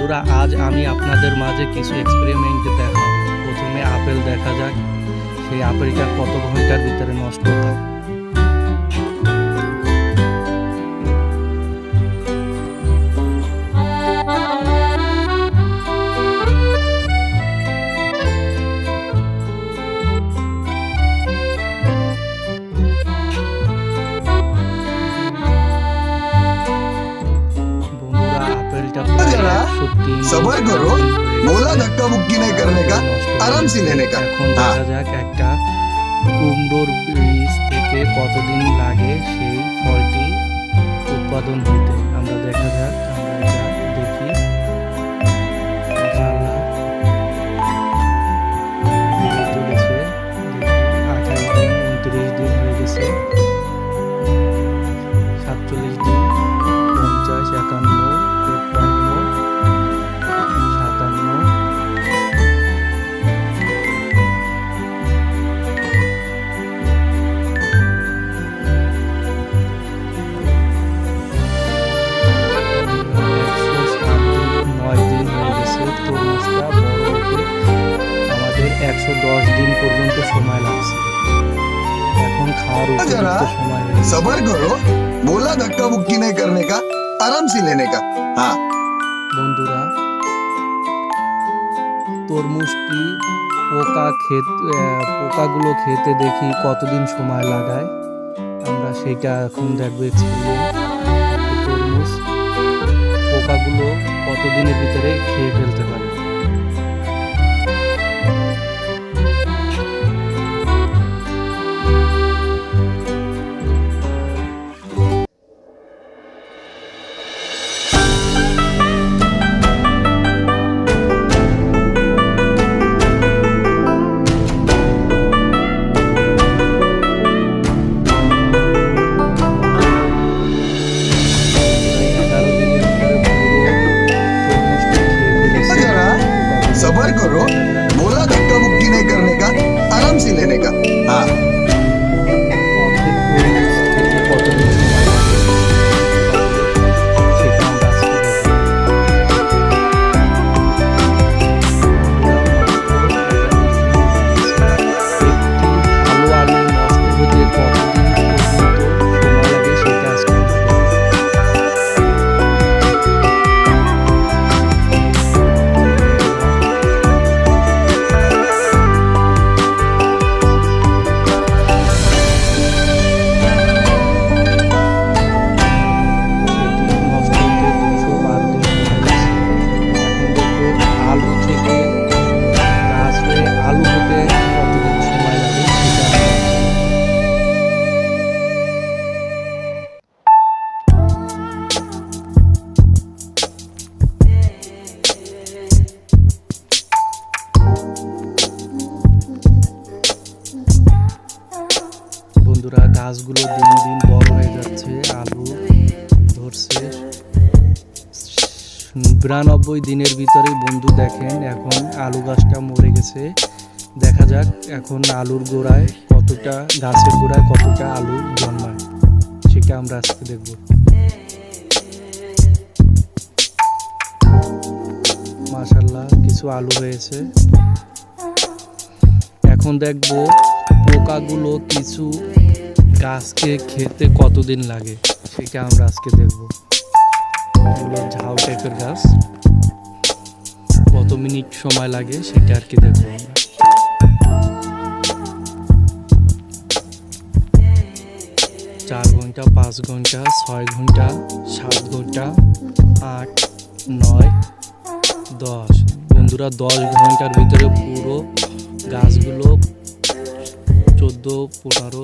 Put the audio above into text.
বন্ধুরা, আজ আমি আপনাদের মাঝে কিছু এক্সপেরিমেন্ট দেখাবো। প্রথমে আপেল দেখা যাক, সেই আপেলটা কত ঘন্টার ভিতরে নষ্ট হয়। सबर करो, बोला धक्का मुक्की नहीं करने का, आराम से लेने का। এখন দেখা যাক একটা কুমড়োর বীজ থেকে কতদিন লাগে সেই ফলটি উৎপাদন হতে। আমরা দেখা যাক, আমরা এটা দেখি। ইনশাআল্লাহ ধীরে চলেছে। 28 দিন, 29 দিন হয়ে গেছে, 47 দিন, 50, 51, 53, 57, 110 দিন পর্যন্ত সময় লাগছে। এখন খাওয়ার উপযুক্ত সময় হয়েছে। सबर करो, बोला धक्का मुक्की नहीं करने का, आराम से लेने का। हाँ বন্ধুরা, তরমুজটি পোকাগুলো খেতে দেখি কতদিন সময় লাগায়। আমরা সেটা এখন দেখবো এক্সপেরিমেন্ট। তরমুজ পোকাগুলো কতদিনের ভিতরে খেয়ে ফেলতে পারে। सबर करो, बोला धक्का मुक्की नहीं करने का, आराम से लेने का। हाँ বন্ধুরা, গাছগুলো দিন দিন বড় হয়ে যাচ্ছে, আলু ধরছে। 92 দিনের ভিতরে বন্ধু দেখেন এখন আলু গাছটা মরে গেছে। দেখা যাক এখন আলুর গোড়ায় কতটা, গাছের গোড়ায় কতটা আলু জন্মায়, সেটা আমরা আজকে দেখব। মাশাআল্লাহ, কিছু আলু হয়েছে। এখন দেখব পোকাগুলো কিছু গাছকে খেতে কতদিন লাগে, সেটা আমরা আজকে দেখব। এগুলো ঝাউ টাইপের গাছ, কত মিনিট সময় লাগে সেটা আর কি দেখবো আমরা। চার ঘন্টা, 5 ঘন্টা, 6 ঘন্টা, 7 ঘন্টা, 8, 9, 10। বন্ধুরা, 10 ঘন্টার ভিতরে পুরো গাছগুলো 14, 15